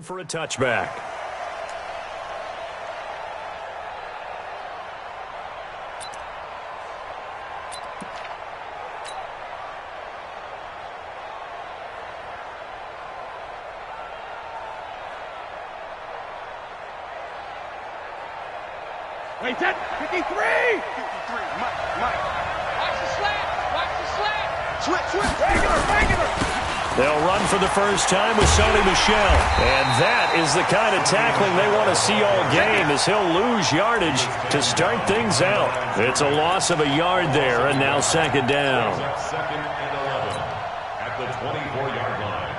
For a touchback. Wait, 10, 53! 53, Mike. Watch the slant! Switch! Regular! They'll run for the first time with Sonny Michel. And that is the kind of tackling they want to see all game, as he'll lose yardage to start things out. It's a loss of a yard there, and now second down. Second and 11 at the 24-yard line.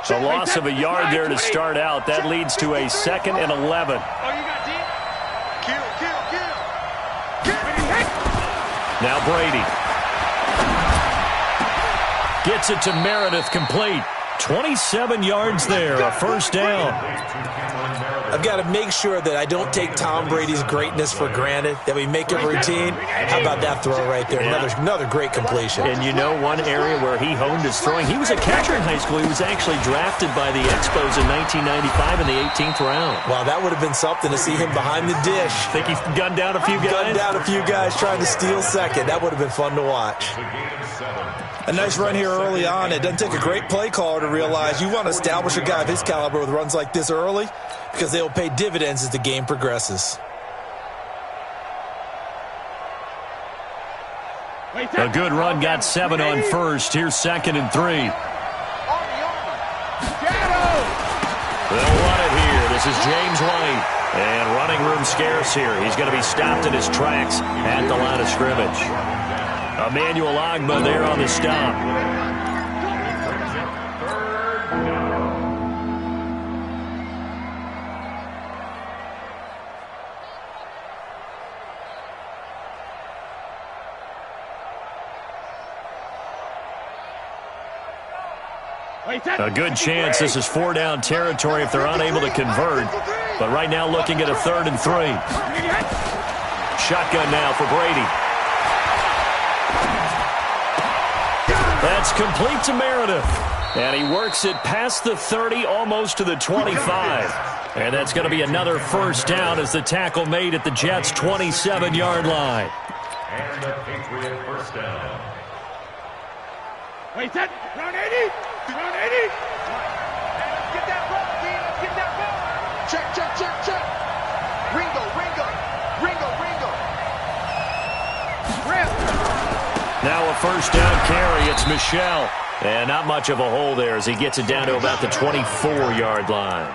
A loss of a yard there to start out. That leads to a second and 11. Oh, you got deep? Kill. Now Brady. Gets it to Meredith, complete. 27 yards there, a first down. I've got to make sure that I don't take Tom Brady's greatness for granted, that we make it routine. How about that throw right there? Another great completion. And you know one area where he honed his throwing? He was a catcher in high school. He was actually drafted by the Expos in 1995 in the 18th round. Wow, that would have been something to see him behind the dish. Think he gunned down a few guys? Gunned down a few guys trying to steal second. That would have been fun to watch. A nice run here early on. It doesn't take a great play caller to realize you want to establish a guy of his caliber with runs like this early, because they'll pay dividends as the game progresses. A good run, got 7 on first. Here's second and 3. They'll run it here. This is James White. And running room scarce here. He's going to be stopped in his tracks at the line of scrimmage. Emmanuel Agba there on the stop. A good chance this is 4-down territory if they're unable to convert. But right now looking at a 3rd and 3. Shotgun now for Brady. That's complete to Meredith. And he works it past the 30, almost to the 25. And that's going to be another first down as the tackle made at the Jets' 27-yard line. And the Patriot first down. Wait, that, round 80! Round 80! Let's get that ball, team. Let's get that ball. Check. Ringo. Now a first down carry. It's Michel. And not much of a hole there as he gets it down to about the 24-yard line.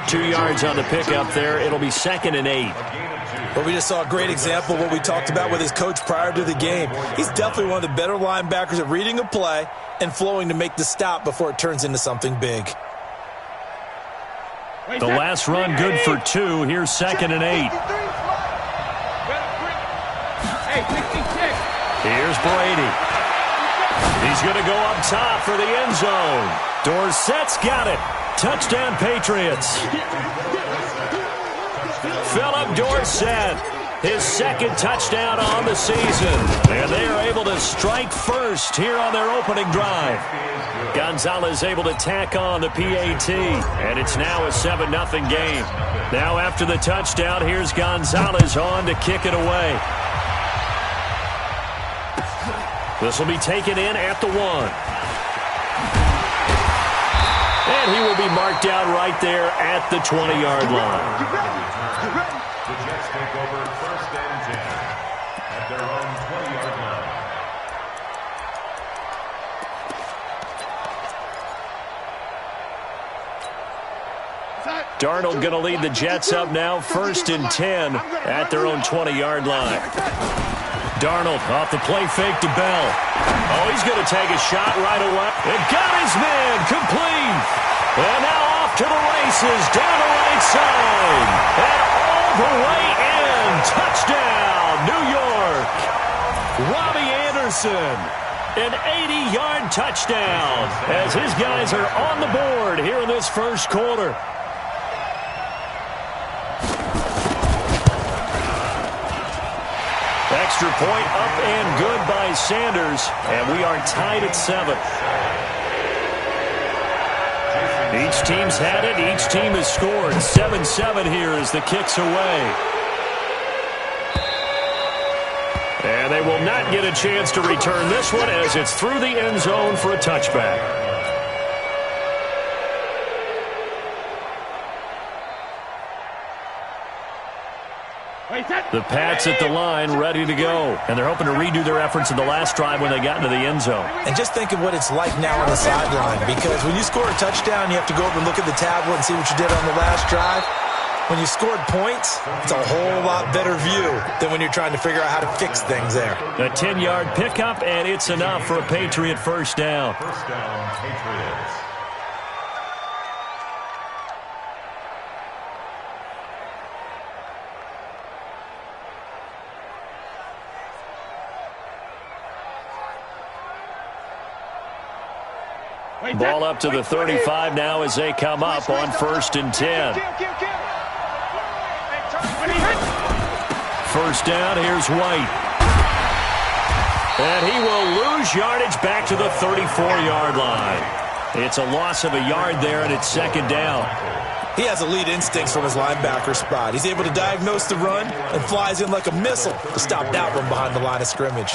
2 yards on the pickup there. It'll be 2nd and 8. But we just saw a great example of what we talked about with his coach prior to the game. He's definitely one of the better linebackers at reading a play and flowing to make the stop before it turns into something big. The last run good for 2. Here's 2nd and 8. Here's Brady. He's going to go up top for the end zone. Dorsett's got it. Touchdown, Patriots. Philip Dorsett, his 2nd touchdown on the season. And they are able to strike first here on their opening drive. Gonzalez able to tack on the PAT. And it's now a 7-0 game. Now after the touchdown, here's Gonzalez on to kick it away. This will be taken in at the 1. And he will be marked out right there at the 20-yard line. The Jets take over 1st and 10 at their own 20-yard line. Darnold going to lead the Jets up now, 1st and 10 at their own 20-yard line. Darnold off the play fake to Bell. Oh, he's going to take a shot right away. And got his man complete. And now off to the races down the right side. And all the way in. Touchdown, New York. Robbie Anderson. An 80-yard touchdown as his guys are on the board here in this first quarter. extra point up and good by Sanders, and we are tied at 7. Each team's had it. Each team has scored. 7-7 here as the kick's away. And they will not get a chance to return this one as it's through the end zone for a touchback. The Pats at the line, ready to go. And they're hoping to redo their efforts in the last drive when they got into the end zone. And just think of what it's like now on the sideline, because when you score a touchdown, you have to go over and look at the tablet and see what you did on the last drive. When you scored points, it's a whole lot better view than when you're trying to figure out how to fix things there. A 10-yard pickup, and it's enough for a Patriot first down. First down, Patriots. Ball up to the 35 now as they come up on 1st and 10. First down, here's White. And he will lose yardage back to the 34-yard line. It's a loss of a yard there, and it's 2nd down. He has elite instincts from his linebacker spot. He's able to diagnose the run and flies in like a missile to stop that one behind the line of scrimmage.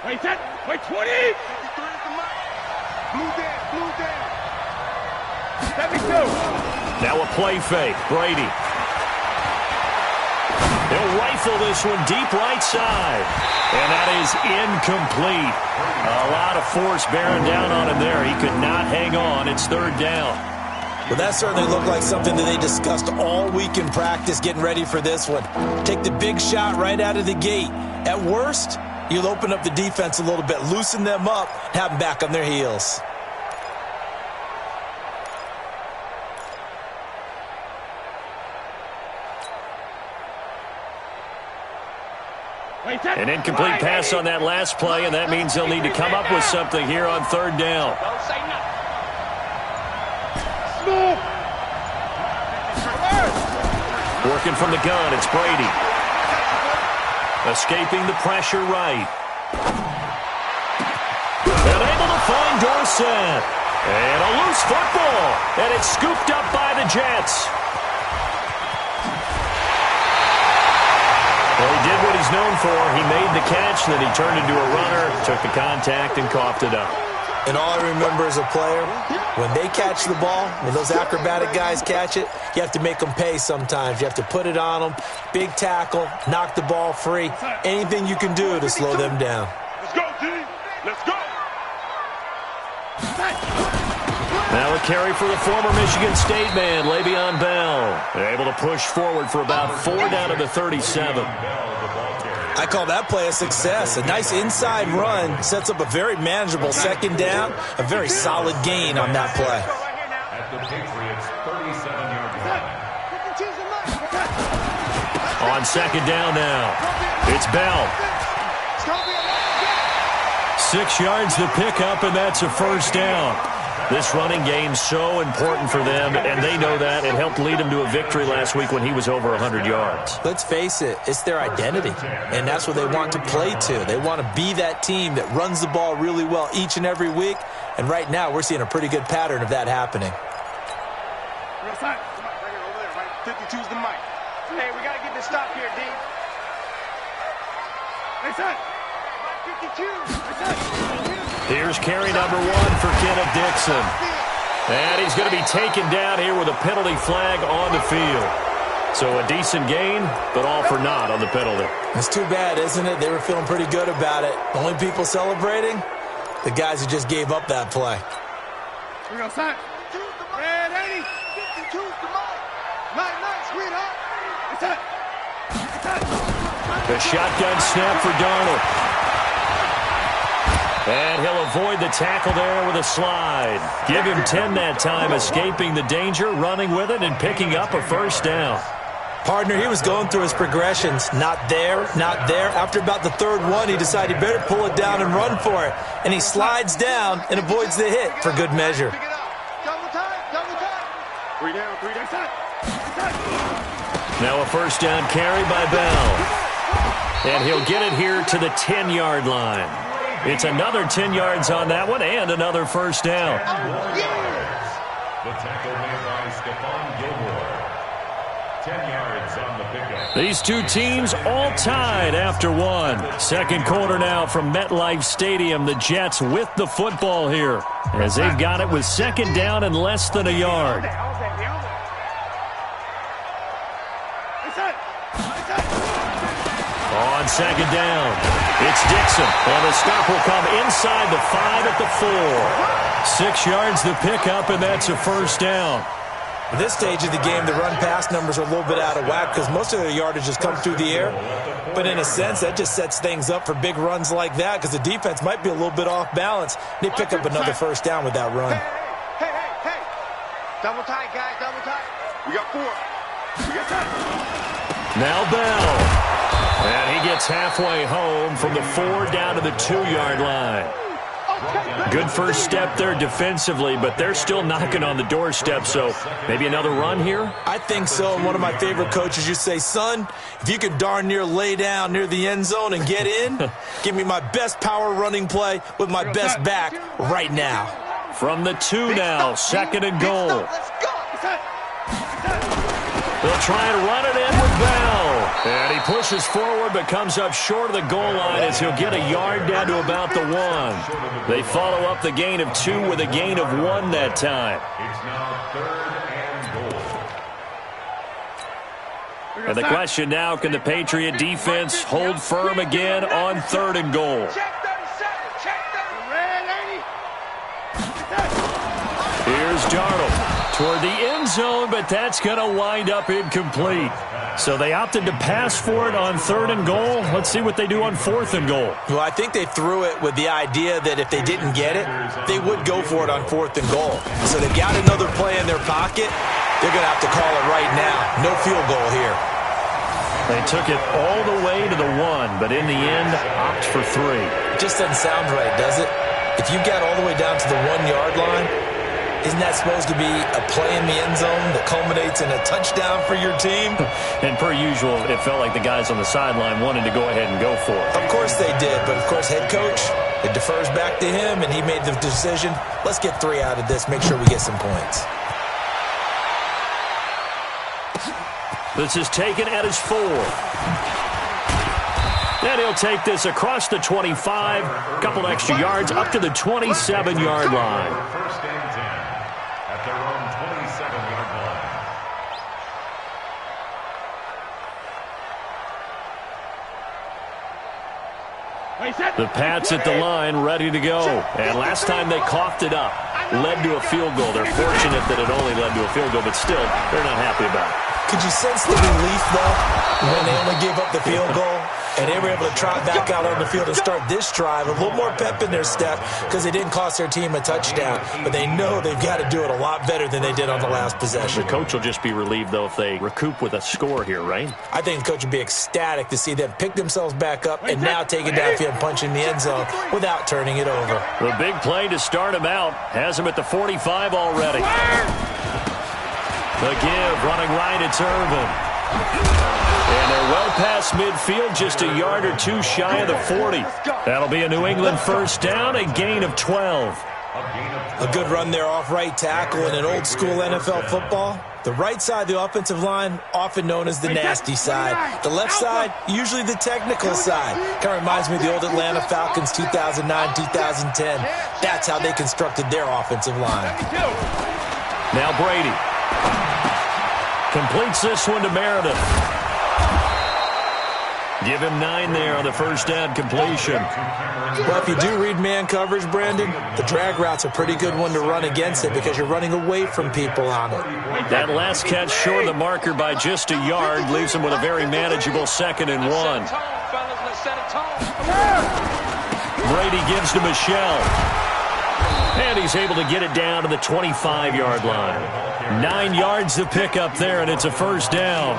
Wait, 20! Blue down. 72. Now a play fake. Brady. He'll rifle this one deep right side. And that is incomplete. A lot of force bearing down on him there. He could not hang on. It's 3rd down. Well, that certainly looked like something that they discussed all week in practice getting ready for this one. Take the big shot right out of the gate. At worst, you'll open up the defense a little bit, loosen them up, have them back on their heels. An incomplete pass on that last play, and that means they'll need to come up with something here on 3rd down. Working from the gun, it's Brady. Escaping the pressure right. And able to find Dorsett. And a loose football. And it's scooped up by the Jets. Well, he did what he's known for. He made the catch, then he turned into a runner, took the contact, and coughed it up. And all I remember as a player, when they catch the ball, when those acrobatic guys catch it, you have to make them pay sometimes. You have to put it on them, big tackle, knock the ball free, anything you can do to slow them down. Let's go, team. Let's go. Now a carry for the former Michigan State man, Le'Veon Bell. They're able to push forward for about 4 down to the 37. I call that play a success. A nice inside run sets up a very manageable 2nd down, a very solid gain on that play. At the Patriots' 37-yard line. On 2nd down now, it's Bell. 6 yards the pickup, and that's a 1st down. This running game's so important for them, and they know that. It helped lead them to a victory last week when he was over 100 yards. Let's face it, it's their identity, and that's what they want to play to. They want to be that team that runs the ball really well each and every week, and right now we're seeing a pretty good pattern of that happening. Real side. Bring it over there, right? 52's the mic. Hey, we got to get this stop here, D. Hey, son. 52. Hey, son. Here's carry number 1 for Kenneth Dixon. And he's going to be taken down here with a penalty flag on the field. So a decent gain, but all for naught on the penalty. It's too bad, isn't it? They were feeling pretty good about it. The only people celebrating, the guys who just gave up that play. Here we go, son. Red 80. 52's the mic. Night, sweetheart. It's it. The shotgun snap for Darnold. And he'll avoid the tackle there with a slide. Give him 10 that time, escaping the danger, running with it, and picking up a 1st down. Partner, he was going through his progressions. Not there, not there. After about the 3rd one, he decided he better pull it down and run for it. And he slides down and avoids the hit for good measure. Double time. Now a first down carry by Bell. And he'll get it here to the 10-yard line. It's another 10 yards on that one and another first down. The tackle made by Stephon Gilmore. 10 yards on the pickup. These two teams all tied after one. Second quarter now from MetLife Stadium. The Jets with the football here as they've got it with second down and less than a yard. On second down, it's Dixon, and the stop will come inside the 5 at the 4. 6 yards the pickup, and that's a first down. At this stage of the game, the run-pass numbers are a little bit out of whack because most of their yardage has come through the air. But in a sense, that just sets things up for big runs like that because the defense might be a little bit off balance. They pick up another first down with that run. Hey. Double tight, guys, double tight. We got 4. We got 10. Now Bell. And he gets halfway home from the 4 down to the 2-yard line. Good first step there defensively, but they're still knocking on the doorstep, so maybe another run here? I think so. And one of my favorite coaches used to say, son, if you can darn near lay down near the end zone and get in, give me my best power running play with my best back right now. From the 2 now, second and goal. They'll try and run it in with Bell. And he pushes forward but comes up short of the goal line as he'll get a yard down to about the 1. They follow up the gain of 2 with a gain of 1 that time. It's now 3rd and goal. And the question now, can the Patriot defense hold firm again on 3rd and goal? Here's Darnold toward the end zone, but that's going to wind up incomplete. So they opted to pass for it on 3rd and goal. Let's see what they do on 4th and goal. Well, I think they threw it with the idea that if they didn't get it, they would go for it on 4th and goal. So they've got another play in their pocket. They're going to have to call it right now. No field goal here. They took it all the way to the 1, but in the end, opt for 3. It just doesn't sound right, does it? If you got all the way down to the 1-yard line, isn't that supposed to be a play in the end zone that culminates in a touchdown for your team? And per usual, it felt like the guys on the sideline wanted to go ahead and go for it. Of course they did, but of course head coach, it defers back to him, and he made the decision, let's get 3 out of this, make sure we get some points. This is taken at his 4. And he'll take this across the 25, a couple extra yards up to the 27-yard line. First and 10 at their own 27-yard line. The Pats at the line, ready to go. And last time they coughed it up, led to a field goal. They're fortunate that it only led to a field goal, but still, they're not happy about it. Could you sense the relief, though, when they only gave up the field goal? And they were able to trot back out on the field and start this drive. A little more pep in their step because they didn't cost their team a touchdown. But they know they've got to do it a lot better than they did on the last possession. The coach will just be relieved, though, if they recoup with a score here, right? I think the coach would be ecstatic to see them pick themselves back up and now take it downfield and punch in the end zone without turning it over. The big play to start him out has him at the 45 already. The give, running right, it's Irvin. And they're well past midfield, just a yard or 2 shy of the 40. That'll be a New England first down, a gain of 12. A good run there off right tackle in an old-school NFL football. The right side of the offensive line, often known as the nasty side. The left side, usually the technical side. Kind of reminds me of the old Atlanta Falcons 2009, 2010. That's how they constructed their offensive line. Now Brady completes this one to Meredith. Give him 9 there on the first down completion. Well, if you do read man coverage, Brandon, the drag route's a pretty good one to run against it because you're running away from people on it. That last catch short of the marker by just a yard leaves him with a very manageable 2nd and 1. Brady gives to Michelle. And he's able to get it down to the 25-yard line. 9 yards to pick up there, and it's a first down.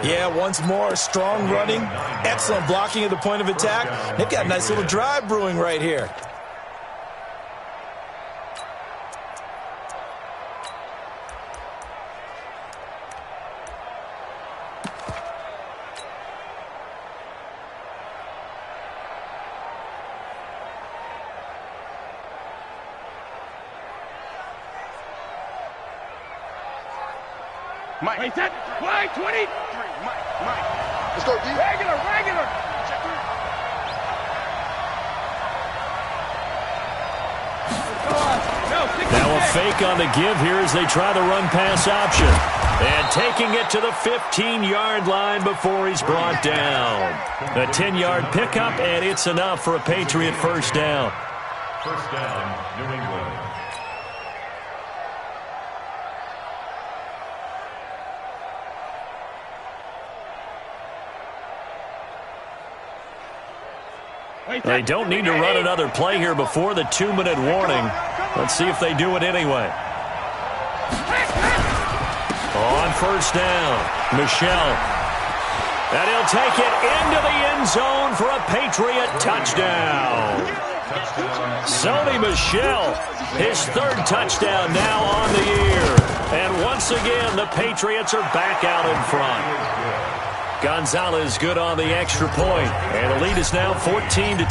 Yeah, once more, strong running, excellent blocking at the point of attack. They've got a nice little drive brewing right here. Mike. Wait, that. Mike, 23. Mike. Let's go, D. Regular. Now a fake on the give here as they try the run-pass option. And taking it to the 15-yard line before he's brought down. A 10-yard pickup, and it's enough for a Patriot first down. First down, New England. They don't need to run another play here before the 2-minute warning. Let's see if they do it anyway. On first down, Michel. And he'll take it into the end zone for a Patriot touchdown. Sony Michel, his third touchdown now on the year. And once again, the Patriots are back out in front. Gonzalez good on the extra point, and the lead is now 14-10.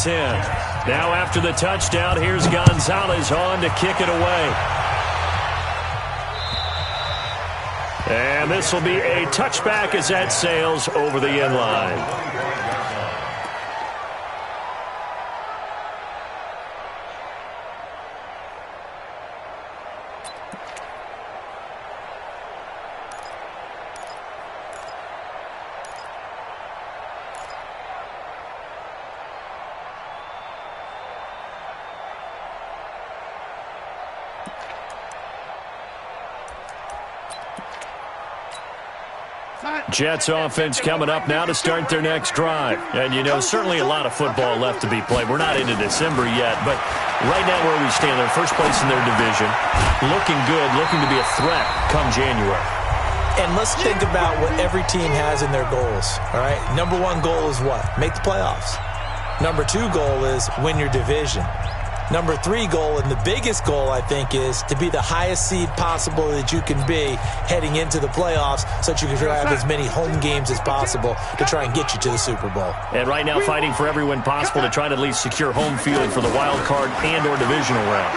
Now after the touchdown, here's Gonzalez on to kick it away. And this will be a touchback as that sails over the end line. Jets offense coming up now to start their next drive. And, you know, certainly a lot of football left to be played. We're not into December yet, but right now where we stand, they're first place in their division. Looking good, looking to be a threat come January. And let's think about what every team has in their goals, all right? Number one goal is what? Make the playoffs. Number two goal is win your division. Number three goal, and the biggest goal, I think, is to be the highest seed possible that you can be heading into the playoffs so that you can have as many home games as possible to try and get you to the Super Bowl. And right now fighting for every win possible to try to at least secure home field for the wild card and or divisional round.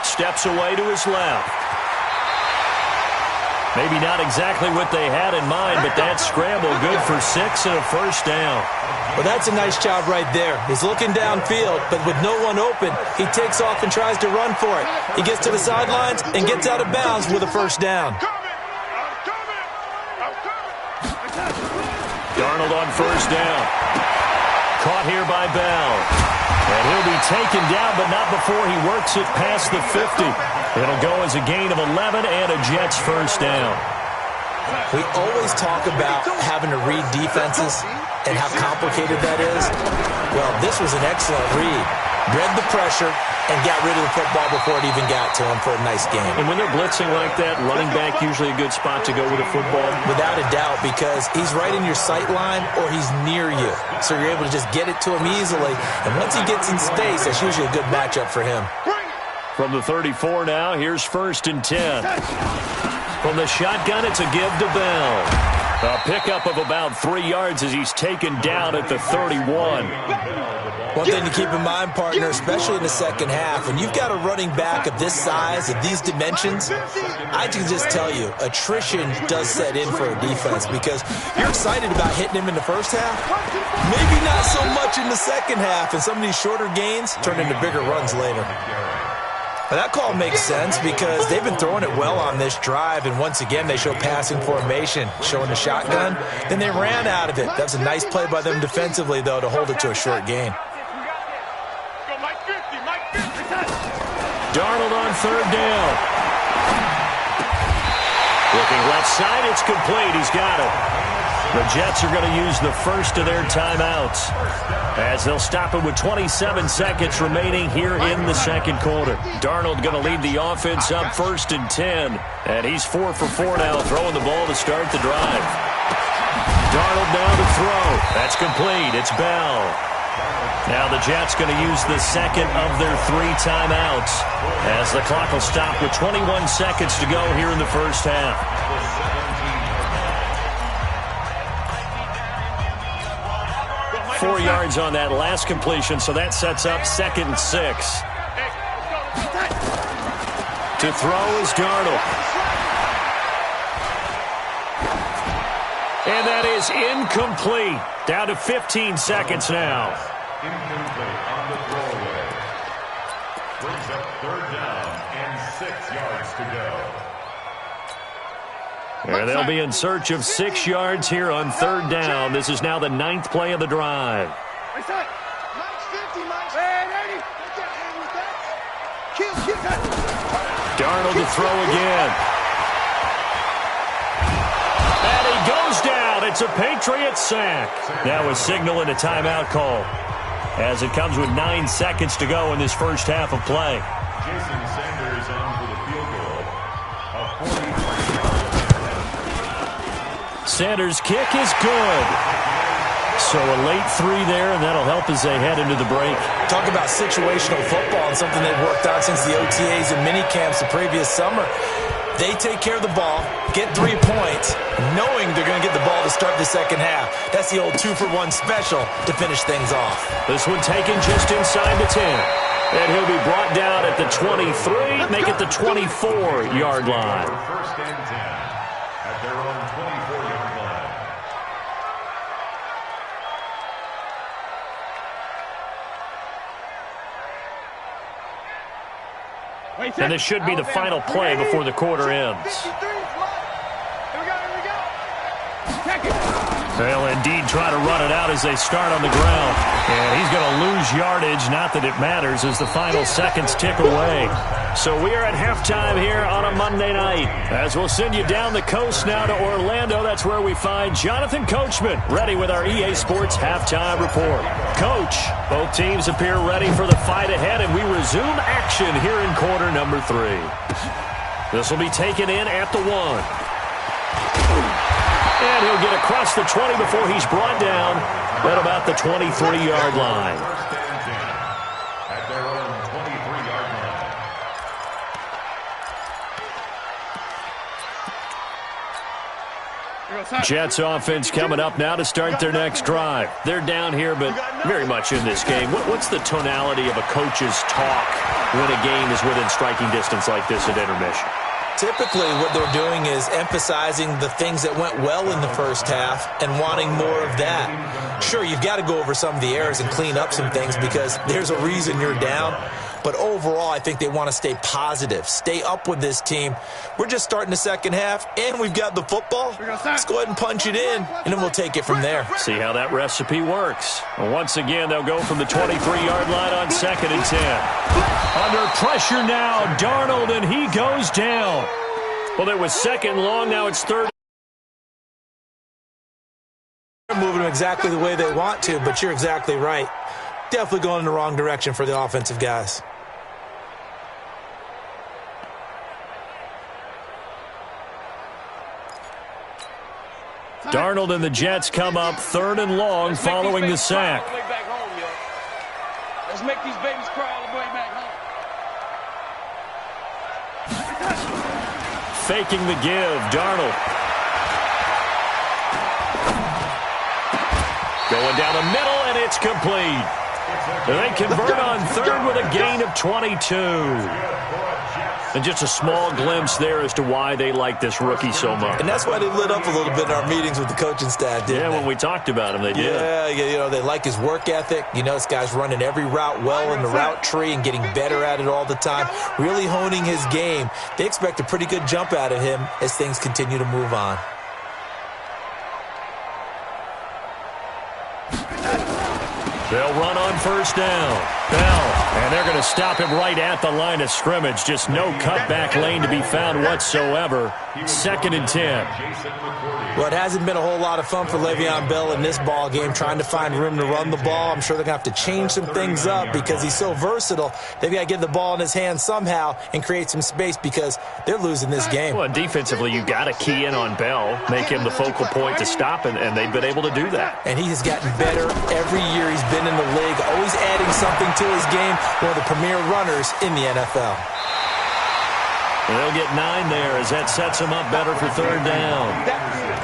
Steps away to his left. Maybe not exactly what they had in mind, but that scramble good for 6 and a first down. Well, that's a nice job right there. He's looking downfield, but with no one open, he takes off and tries to run for it. He gets to the sidelines and gets out of bounds with a first down. Darnold on first down. Caught here by Bell. And he'll be taken down, but not before he works it past the 50. It'll go as a gain of 11 and a Jets first down. We always talk about having to read defenses and how complicated that is. Well, this was an excellent read. Read the pressure and got rid of the football before it even got to him for a nice game. And when they're blitzing like that, running back usually a good spot to go with a football? Without a doubt, because he's right in your sight line or he's near you. So you're able to just get it to him easily. And once he gets in space, that's usually a good matchup for him. From the 34 now, here's 1st and 10. From the shotgun, it's a give to Bell. A pickup of about 3 yards as he's taken down at the 31. One thing to keep in mind, partner, especially in the second half, when you've got a running back of this size, of these dimensions, I can just tell you, attrition does set in for a defense because you're excited about hitting him in the first half. Maybe not so much in the second half, and some of these shorter gains turn into bigger runs later. But that call makes sense because they've been throwing it well on this drive, and once again they show passing formation, showing the shotgun. Then they ran out of it. That was a nice play by them defensively, though, to hold it to a short gain. Darnold on third down. Looking left side, it's complete. He's got it. The Jets are going to use the first of their timeouts as they'll stop it with 27 seconds remaining here in the second quarter. Darnold going to lead the offense up 1st and 10. And he's 4 for 4 now, throwing the ball to start the drive. Darnold now to throw. That's complete. It's Bell. Now the Jets going to use the second of their 3 timeouts as the clock will stop with 21 seconds to go here in the first half. 4 yards on that last completion, so that sets up 2nd and 6. To throw is Darnold. And that is incomplete. Down to 15 seconds now. Incomplete on the throwaway. Brings up 3rd down and 6 yards to go. And they'll be in search of 6 yards here on 3rd down. This is now the 9th play of the drive. Darnold to throw again. And he goes down. It's a Patriots sack. That was signaling a timeout call, as it comes with 9 seconds to go in this first half of play. Jason Sanders on for the field goal. Sanders' kick is good. So a late 3 there, and that'll help as they head into the break. Talk about situational football and something they've worked on since the OTAs and mini camps the previous summer. They take care of the ball, get 3 points, knowing they're going to get the ball to start the second half. That's the old 2-for-1 special to finish things off. This one taken just inside the 10. And he'll be brought down at the 23, make it the 24-yard line. First and 10 at their own 24-yard line. And this should be the final play before the quarter ends. They'll indeed try to run it out as they start on the ground. And he's going to lose yardage, not that it matters, as the final seconds tick away. So we are at halftime here on a Monday night. As we'll send you down the coast now to Orlando, that's where we find Jonathan Coachman, ready with our EA Sports Halftime Report. Coach, both teams appear ready for the fight ahead, and we resume action here in quarter number 3. This will be taken in at the 1. And he'll get across the 20 before he's brought down at about the 23-yard line. First and 10 at their own 23-yard line. Jets offense coming up now to start their next drive. They're down here, but very much in this game. What's the tonality of a coach's talk when a game is within striking distance like this at intermission? Typically, what they're doing is emphasizing the things that went well in the first half and wanting more of that. Sure, you've got to go over some of the errors and clean up some things because there's a reason you're down. But overall, I think they want to stay positive, stay up with this team. We're just starting the second half, and we've got the football. Let's go ahead and punch it in, and then we'll take it from there. See how that recipe works. And once again, they'll go from the 23-yard line on 2nd and 10. Under pressure now, Darnold, and he goes down. Well, it was 2nd long, now it's 3rd. They're moving them exactly the way they want to, but you're exactly right. Definitely going in the wrong direction for the offensive guys. Darnold and the Jets come up 3rd and long following the sack. Let's make these babies cry all the way back home. Faking the give, Darnold. Going down the middle, and it's complete. They convert on 3rd with a gain of 22. And just a small glimpse there as to why they like this rookie so much. And that's why they lit up a little bit in our meetings with the coaching staff, didn't they? When we talked about him, they did. Yeah, you know, they like his work ethic. You know, this guy's running every route well in the route tree and getting better at it all the time, really honing his game. They expect a pretty good jump out of him as things continue to move on. They'll run on 1st down. Bell, and they're going to stop him right at the line of scrimmage. Just no cutback lane to be found whatsoever. 2nd and 10. Well, it hasn't been a whole lot of fun for Le'Veon Bell in this ball game, trying to find room to run the ball. I'm sure they're going to have to change some things up because he's so versatile. They've got to get the ball in his hands somehow and create some space because they're losing this game. Well, defensively, you've got to key in on Bell, make him the focal point to stop, and they've been able to do that. And he has gotten better every year he's been in the league, always adding something to his game, one of the premier runners in the NFL. They'll get 9 there as that sets him up better for 3rd down. That's it.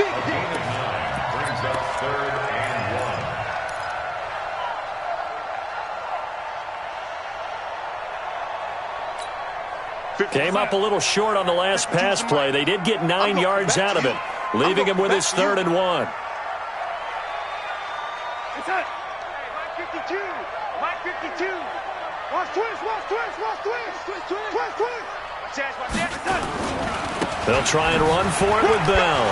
Big gain of 9 brings up 3rd and 1. Came up a little short on the last pass play. They did get 9 yards out of it, leaving him with his 3rd and 1. It's it. Mike 52. Mike 52. Watch twist. Watch twist. Watch twist. Twist. Twist. Twist. Chance. Watch that. It's it. They'll try and run for it with Bell.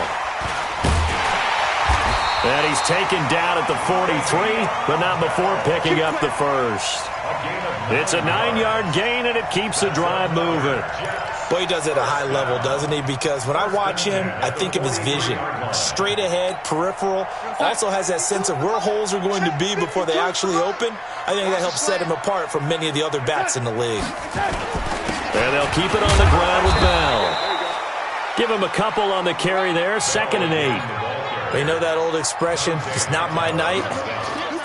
And he's taken down at the 43, but not before picking up the first. It's a 9-yard gain, and it keeps the drive moving. Boy, he does it at a high level, doesn't he? Because when I watch him, I think of his vision. Straight ahead, peripheral. Also has that sense of where holes are going to be before they actually open. I think that helps set him apart from many of the other backs in the league. And they'll keep it on the ground with Bell. Give him a couple on the carry there, 2nd and 8. You know that old expression, it's not my night?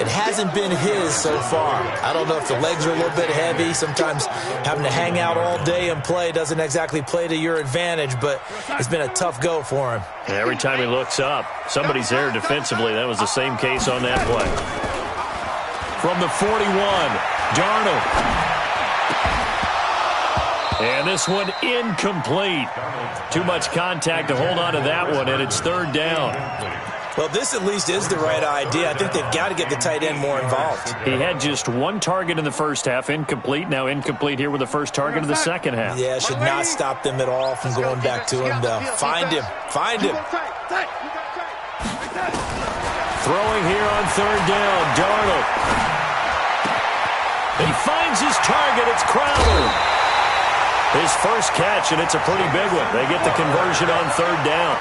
It hasn't been his so far. I don't know if the legs are a little bit heavy. Sometimes having to hang out all day and play doesn't exactly play to your advantage, but it's been a tough go for him. Every time he looks up, somebody's there defensively. That was the same case on that play. From the 41, Darnold. And this one incomplete. Too much contact to hold on to that one, and it's 3rd down. Well, this at least is the right idea. I think they've got to get the tight end more involved. He had just 1 target in the first half, incomplete. Now incomplete here with the first target of the second half. Yeah, should not stop them at all from going back to him, though. Find him. Find him. Throwing here on 3rd down, Darnold. He finds his target. It's Crowder. His first catch, and it's a pretty big one. They get the conversion on 3rd down.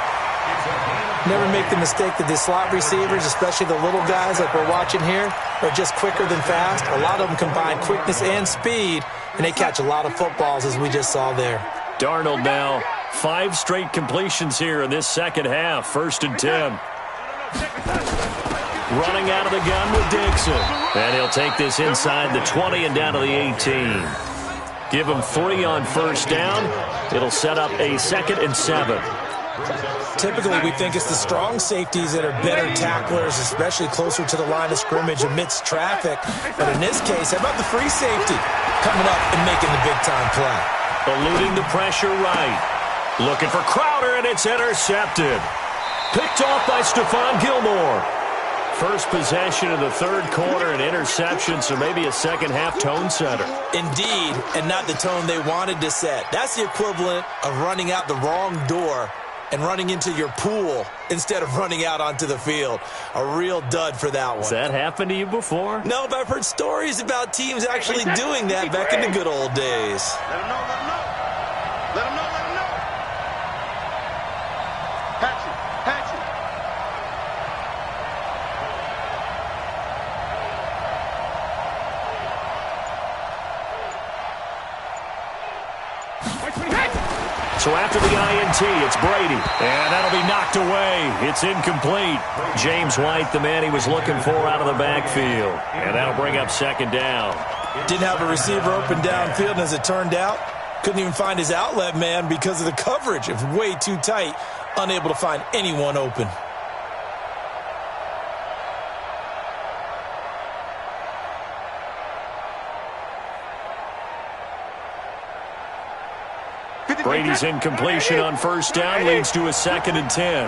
Never make the mistake that the slot receivers, especially the little guys like we're watching here, are just quicker than fast. A lot of them combine quickness and speed, and they catch a lot of footballs, as we just saw there. Darnold now, 5 straight completions here in this second half. 1st and 10. Running out of the gun with Dixon. And he'll take this inside the 20 and down to the 18. Give him 3 on 1st down. It'll set up a 2nd and 7. Typically, we think it's the strong safeties that are better tacklers, especially closer to the line of scrimmage amidst traffic. But in this case, how about the free safety coming up and making the big-time play? Eluding the pressure right. Looking for Crowder, and it's intercepted. Picked off by Stephon Gilmore. First possession of the 3rd quarter, an interception, so maybe a second-half tone setter. Indeed, and not the tone they wanted to set. That's the equivalent of running out the wrong door and running into your pool instead of running out onto the field. A real dud for that one. Has that happened to you before? No, but I've heard stories about teams actually doing that back in the good old days. Let him know, let him know. Let him know, let him know. Patch it, patch it. So after the INT, it's Brady. And that'll be knocked away. It's incomplete. James White, the man he was looking for out of the backfield. And that'll bring up 2nd down. Didn't have a receiver open downfield, and as it turned out, couldn't even find his outlet man because of the coverage. It was way too tight, unable to find anyone open. Brady's incompletion on 1st down leads to a 2nd and 10.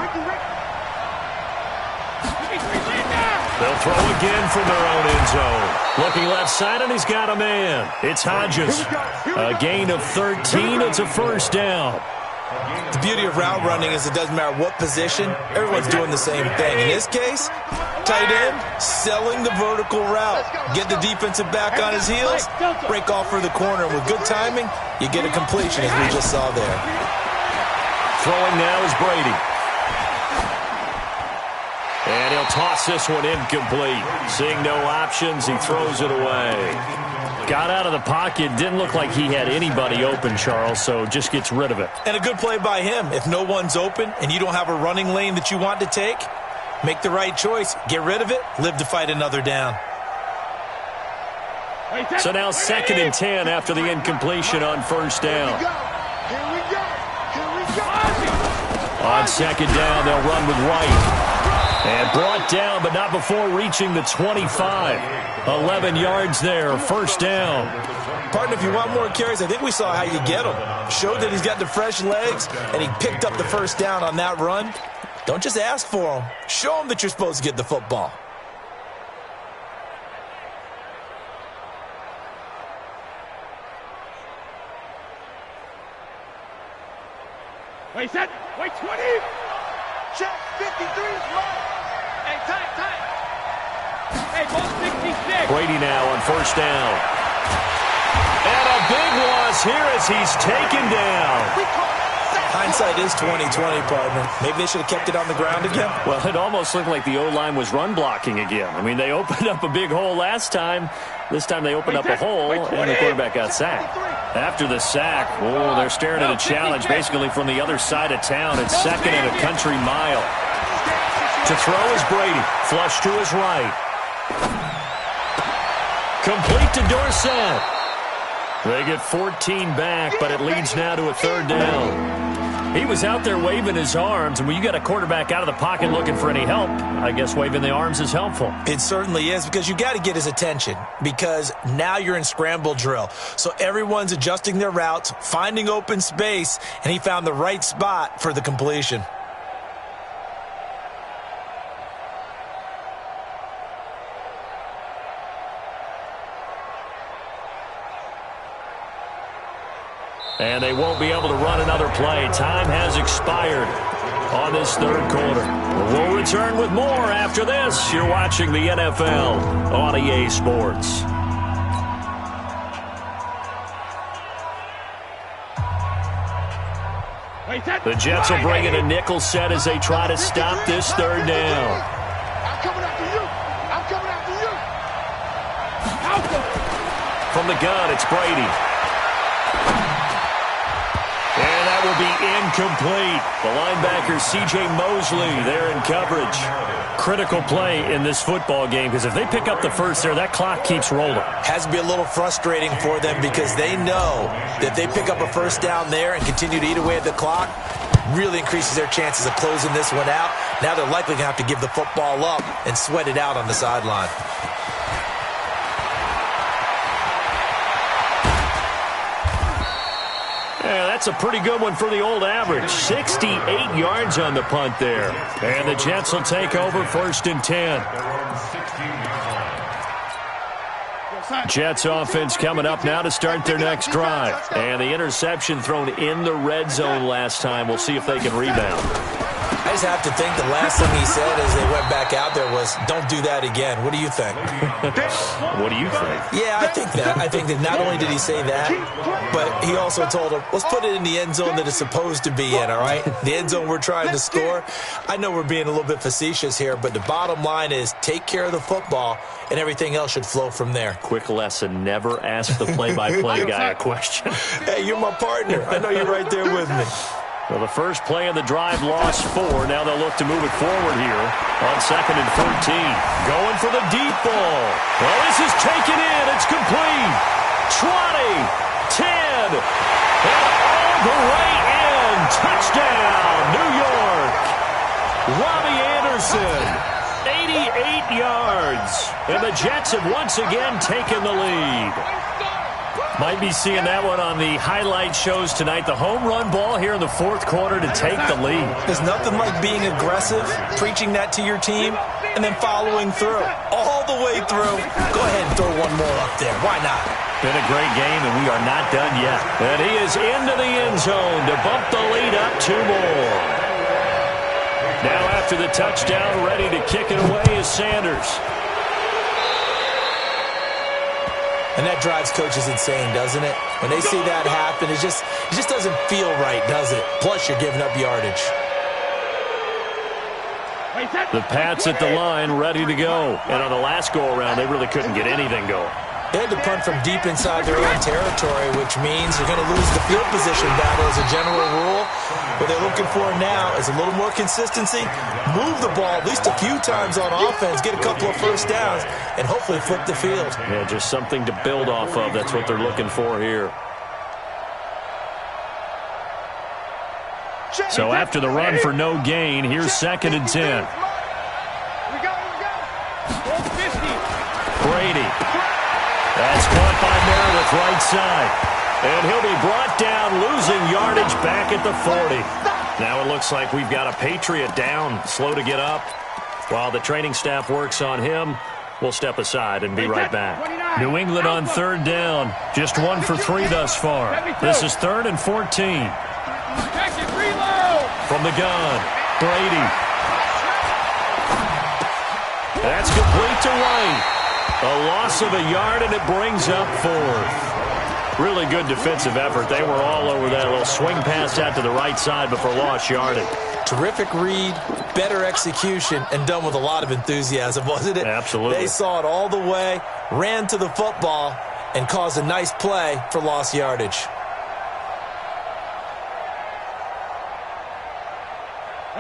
They'll throw again from their own end zone. Looking left side, and he's got a man. It's Hodges. A gain of 13. It's a 1st down. The beauty of route running is it doesn't matter what position. Everyone's doing the same thing. In this case, tight end, selling the vertical route. Get the defensive back on his heels, break off for the corner. With good timing, you get a completion, as we just saw there. Throwing now is Brady. And he'll toss this one incomplete. Seeing no options, he throws it away. Got out of the pocket. Didn't look like he had anybody open, Charles, so just gets rid of it. And a good play by him. If no one's open and you don't have a running lane that you want to take, make the right choice. Get rid of it. Live to fight another down. So now 2nd and 10 after the incompletion on 1st down. Here we go. Here we go. On 2nd down, they'll run with White. And brought down, but not before reaching the 25. 11 yards there, first down. Partner, if you want more carries, I think we saw how you get them. Showed that he's got the fresh legs, and he picked up the first down on that run. Don't just ask for them. Show them that you're supposed to get the football. Wait, set. Wait, 20. Check, 53 is right. Hey, time. Hey, ball 66. Brady now on first down. And a big loss here as he's taken down. Hindsight is 20/20, partner. Maybe they should have kept it on the ground again. Well, it almost looked like the O-line was run blocking again. I mean, they opened up a big hole last time. This time they opened up a hole, and the quarterback got sacked. After the sack, they're staring at a challenge basically from the other side of town. It's second and a country mile. To throw is Brady. Flush to his right. Complete to Dorsett. They get 14 back, but it leads now to a third down. He was out there waving his arms, and when you got a quarterback out of the pocket looking for any help, I guess waving the arms is helpful. It certainly is, because you got to get his attention, because now you're in scramble drill. So everyone's adjusting their routes, finding open space, and he found the right spot for the completion. And they won't be able to run another play. Time has expired on this third quarter. We'll return with more after this. You're watching the NFL on EA Sports. The Jets will bring in a nickel set as they try to stop this third down. I'm coming after you. From the gun, it's Brady. And that will be incomplete. The linebacker, C.J. Mosley, there in coverage. Critical play in this football game, because if they pick up the first there, that clock keeps rolling. Has to be a little frustrating for them, because they know that if they pick up a first down there and continue to eat away at the clock, really increases their chances of closing this one out. Now they're likely going to have to give the football up and sweat it out on the sideline. Yeah, that's a pretty good one for the old average. 68 yards on the punt there. And the Jets will take over first and 10. Jets offense coming up now to start their next drive. And the interception thrown in the red zone last time. We'll see if they can rebound. I just have to think the last thing he said as they went back out there was, don't do that again. What do you think? What do you think? Yeah, I think that. I think that not only did he say that, but he also told him, let's put it in the end zone that it's supposed to be in, all right? The end zone we're trying to score. I know we're being a little bit facetious here, but the bottom line is take care of the football, and everything else should flow from there. Quick lesson, never ask the play-by-play guy a question. Hey, you're my partner. I know you're right there with me. Well, the first play of the drive lost 4. Now they'll look to move it forward here on second and 14. Going for the deep ball. Well, this is taken in. It's complete. 20, 10, and all the way in. Touchdown, New York. Robbie Anderson, 88 yards. And the Jets have once again taken the lead. Might be seeing that one on the highlight shows tonight. The home run ball here in the fourth quarter to take the lead. There's nothing like being aggressive, preaching that to your team, and then following through. All the way through. Go ahead and throw one more up there. Why not? Been a great game, and we are not done yet. And he is into the end zone to bump the lead up 2 more. Now after the touchdown, ready to kick it away is Sanders. And that drives coaches insane, doesn't it? When they see that happen, it just doesn't feel right, does it? Plus, you're giving up yardage. The Pats at the line, ready to go. And on the last go-around, they really couldn't get anything going. They had to punt from deep inside their own territory, which means they're going to lose the field position battle as a general rule. What they're looking for now is a little more consistency, move the ball at least a few times on offense, get a couple of first downs, and hopefully flip the field. Yeah, just something to build off of. That's what they're looking for here. So after the run for no gain, here's second and 10. Brady. That's caught by Meredith right side. And he'll be brought down, losing yardage back at the 40. Now it looks like we've got a Patriot down, slow to get up. While the training staff works on him, we'll step aside and be right back. New England on third down. Just 1 for 3 thus far. This is 3rd and 14. From the gun, Brady. That's complete to White. A loss of a yard, and it brings up 4th. Really good defensive effort. They were all over that little swing pass out to the right side before lost yardage. Terrific read, better execution, and done with a lot of enthusiasm, wasn't it? Absolutely. They saw it all the way, ran to the football, and caused a nice play for lost yardage.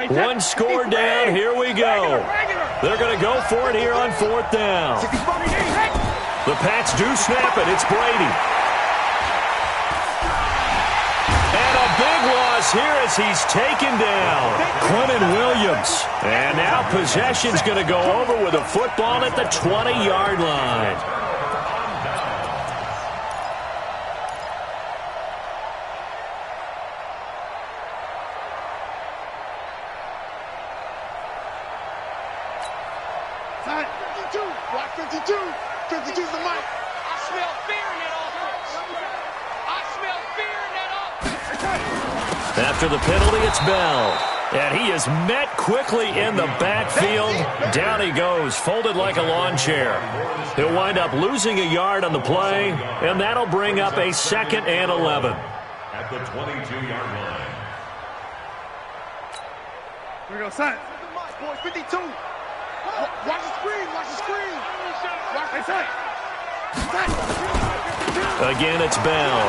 One score down. Here we go. They're going to go for it here on 4th down. The Pats do snap it. It's Brady. And a big loss here as he's taken down. Quentin Williams. And now possession's going to go over with a football at the 20-yard line. Watch 52. 52's the mic. I smell fear in that offense. I smell fear in that offense. After the penalty, it's Bell. And he is met quickly in the backfield. Down he goes, folded like a lawn chair. He'll wind up losing a yard on the play, and that'll bring up a 2nd and 11. At the 22-yard line. Here we go, son. Boy, 52. Watch the screen. Watch the screen. Watch the Again, it's Bell.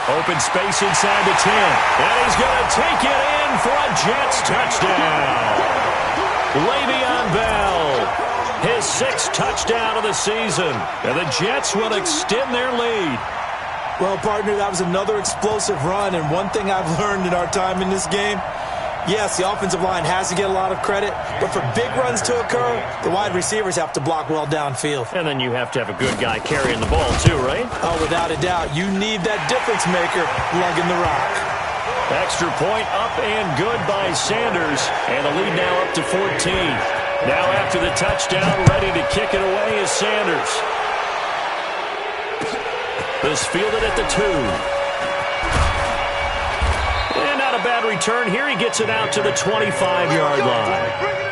Open space inside the 10. And he's going to take it in for a Jets touchdown. Le'Veon Bell, his 6th touchdown of the season. And the Jets will extend their lead. Well, partner, that was another explosive run. And one thing I've learned in our time in this game, yes, the offensive line has to get a lot of credit, but for big runs to occur, the wide receivers have to block well downfield. And then you have to have a good guy carrying the ball too, right? Oh, without a doubt. You need that difference maker lugging the rock. Extra point up and good by Sanders, and the lead now up to 14. Now after the touchdown, ready to kick it away is Sanders. This fielded at the 2. And not a bad return here. He gets it out to the 25-yard line.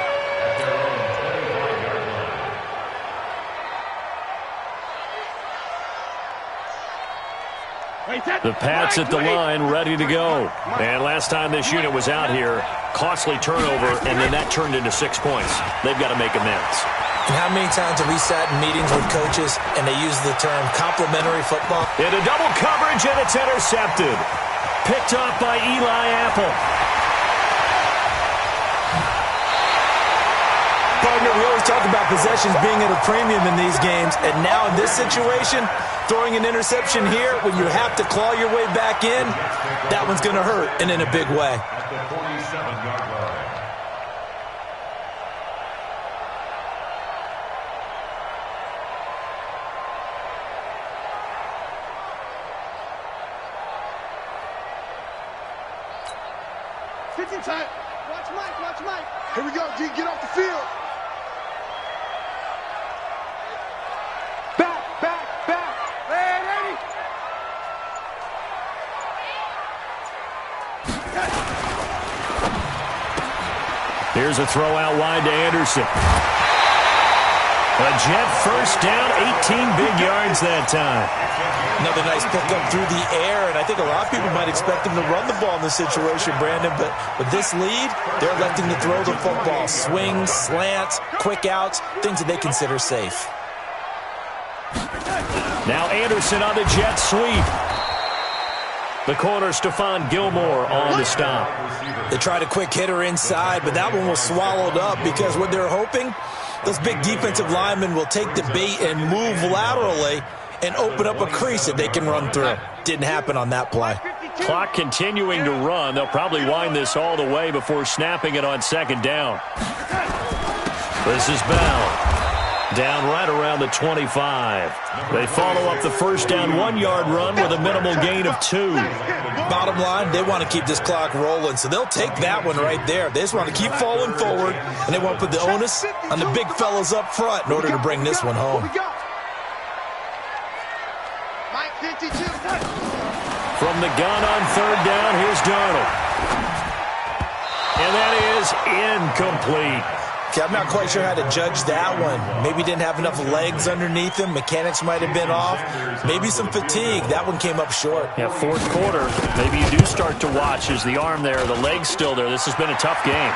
The Pats at the line, ready to go. And last time this unit was out here, costly turnover, and then that turned into 6 points. They've got to make amends. And how many times have we sat in meetings with coaches and they use the term complementary football? Into double coverage, and it's intercepted. Picked off by Eli Apple. Partner, we always talk about possessions being at a premium in these games, and now in this situation, throwing an interception here when you have to claw your way back in, that one's going to hurt, and in a big way. At the 47-yard line. Tight. Watch Mike, watch Mike. Here we go, G, get off the field. Back. Ready. Here's a throw out wide to Anderson. A Jet first down, 18 big yards that time. Another nice pickup through the air, and I think a lot of people might expect him to run the ball in this situation, Brandon, but with this lead, they're electing to throw the football. Swings, slants, quick outs, things that they consider safe. Now Anderson on the jet sweep. The corner, Stephon Gilmore on the stop. They tried a quick hitter inside, but that one was swallowed up because what they're hoping, those big defensive linemen will take the bait and move laterally and open up a crease that they can run through. Didn't happen on that play. Clock continuing to run. They'll probably wind this all the way before snapping it on 2nd down. This is Bell. Down right around the 25. They follow up the first down 1-yard run with a minimal gain of 2. Bottom line, they want to keep this clock rolling, so they'll take that one right there. They just want to keep falling forward, and they want to put the onus on the big fellas up front in order to bring this one home. From the gun on third down, here's Darnold. And that is incomplete. Okay, I'm not quite sure how to judge that one. Maybe didn't have enough legs underneath him. Mechanics might have been off. Maybe some fatigue. That one came up short. Yeah, fourth quarter. Maybe you do start to watch. Is the arm there, the leg's still there? This has been a tough game.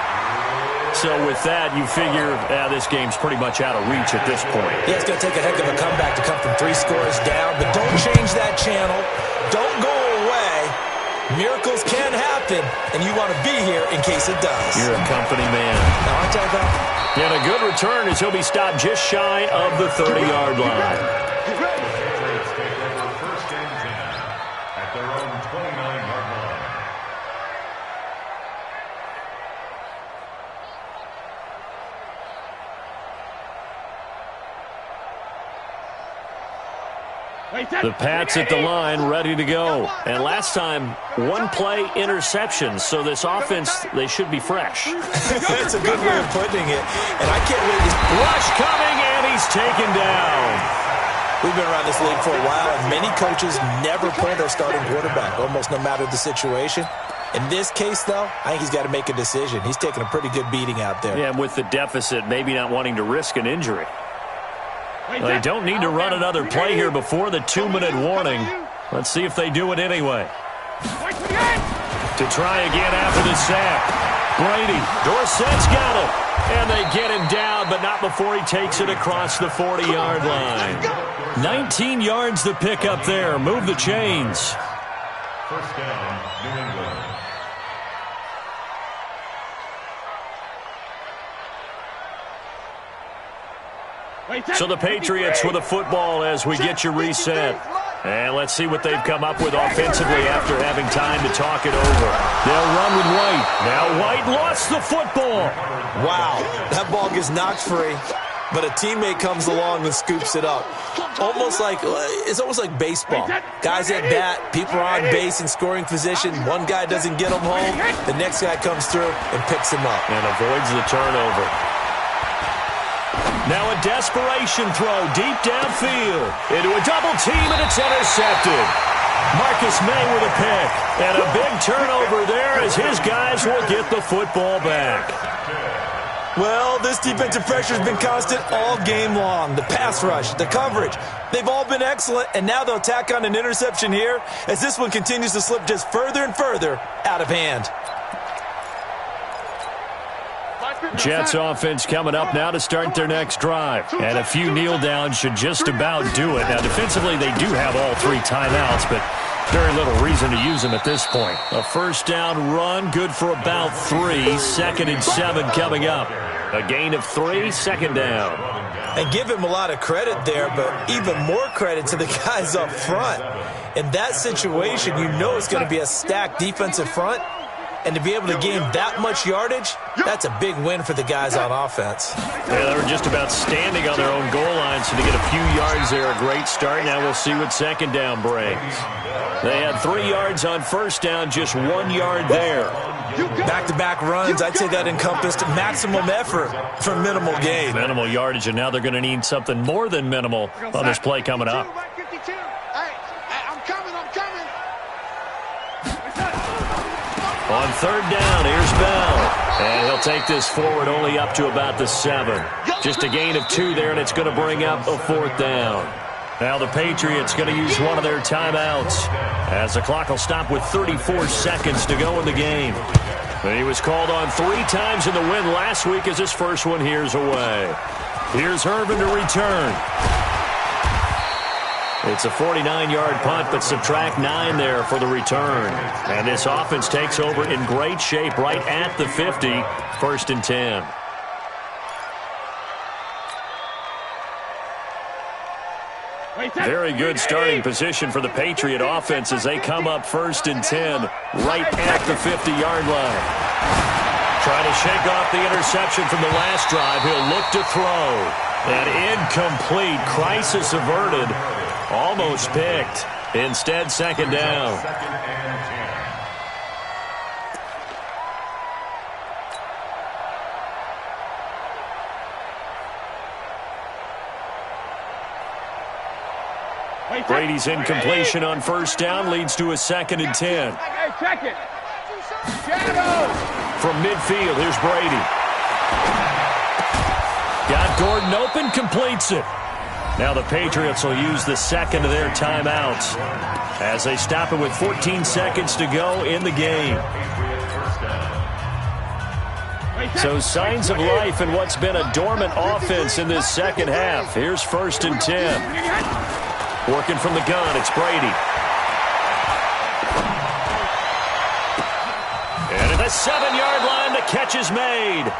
So with that, you figure this game's pretty much out of reach at this point. Yeah, it's going to take a heck of a comeback to come from 3 scores down. But don't change that channel. Don't go away. Miracles can happen, and you want to be here in case it does. You're a company man. Now, aren't I, though? And a good return as he'll be stopped just shy of the 30-yard line. Patriots take over first and 10 at their own 29-yard line. The Pats at the line, ready to go. And last time, 1-play interception. So this offense, they should be fresh. That's a good way of putting it. And I can't wait to... Rush coming, and he's taken down. We've been around this league for a while, and many coaches never pull their starting quarterback, almost no matter the situation. In this case, though, I think he's got to make a decision. He's taking a pretty good beating out there. Yeah, and with the deficit, maybe not wanting to risk an injury. They don't need to run another play here before the 2-minute warning. Let's see if they do it anyway. To try again after the sack. Brady, Dorsett's got him. And they get him down, but not before he takes it across the 40-yard line. 19 yards to pick up there. Move the chains. First down, New England. So the Patriots with a football as we get you reset. And let's see what they've come up with offensively after having time to talk it over. They'll run with White. Now White lost the football. Wow, that ball gets knocked free, but a teammate comes along and scoops it up. It's almost like baseball. Guys at bat, people are on base in scoring position. One guy doesn't get them home. The next guy comes through and picks him up. And avoids the turnover. Now a desperation throw deep downfield into a double team, and it's intercepted. Marcus May with a pick, and a big turnover there as his guys will get the football back. Well, this defensive pressure has been constant all game long. The pass rush, the coverage, they've all been excellent, and now they'll tack on an interception here as this one continues to slip just further and further out of hand. Jets offense coming up now to start their next drive. And a few kneel downs should just about do it. Now, defensively, they do have all 3 timeouts, but very little reason to use them at this point. A first down run, good for about 3. 2nd and 7 coming up. A gain of 3, 2nd down. And give him a lot of credit there, but even more credit to the guys up front. In that situation, you know it's going to be a stacked defensive front. And to be able to gain that much yardage, that's a big win for the guys on offense. Yeah, they were just about standing on their own goal line, so to get a few yards there, a great start. Now we'll see what 2nd down brings. They had 3 yards on first down, just 1 yard there. Back-to-back runs, I'd say that encompassed maximum effort for minimal gain. Minimal yardage, and now they're going to need something more than minimal on this play coming up. On 3rd down, here's Bell. And he'll take this forward only up to about the 7. Just a gain of 2 there, and it's going to bring up a 4th down. Now the Patriots going to use one of their timeouts as the clock will stop with 34 seconds to go in the game. And he was called on 3 times in the win last week as his first one here's away. Here's Herman to return. It's a 49-yard punt, but subtract 9 there for the return. And this offense takes over in great shape right at the 50, 1st and 10. Very good starting position for the Patriot offense as they come up 1st and 10 right at the 50-yard line. Trying to shake off the interception from the last drive. He'll look to throw. And incomplete. Crisis averted. Almost picked. Instead, second down. Brady's incompletion on first down leads to a 2nd and 10. Hey, check it. From midfield, here's Brady. Got Gordon open, completes it. Now the Patriots will use the second of their timeouts as they stop it with 14 seconds to go in the game. So signs of life in what's been a dormant offense in this second half. Here's 1st and 10. Working from the gun, it's Brady. And at the 7-yard line, the catch is made.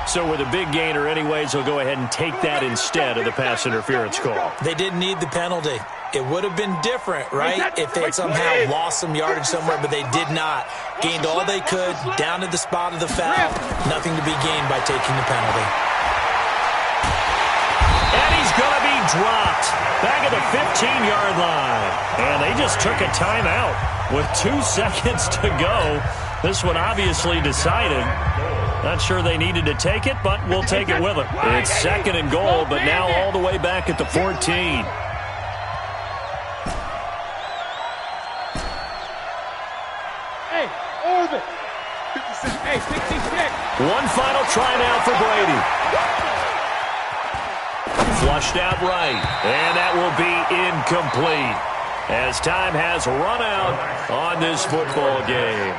So with a big gainer anyways, they'll go ahead and take that instead of the pass interference call. They didn't need the penalty. It would have been different, right, if they had somehow lost some yardage somewhere, but they did not. Gained all they could, down to the spot of the foul. Nothing to be gained by taking the penalty. And he's going to be dropped back at the 15-yard line. And they just took a timeout with 2 seconds to go. This one obviously decided. Not sure they needed to take it, but we'll take it with it. It's 2nd and goal, but now all the way back at the 14. Hey, Orbit. 56. Hey, 66. One final try now for Brady. Flushed out right, and that will be incomplete as time has run out on this football game.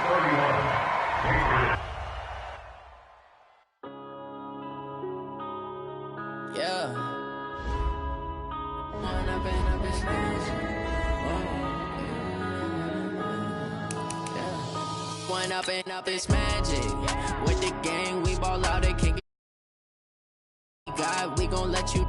Up it's magic. With the gang, we ball out, they can't get God, we gon' let you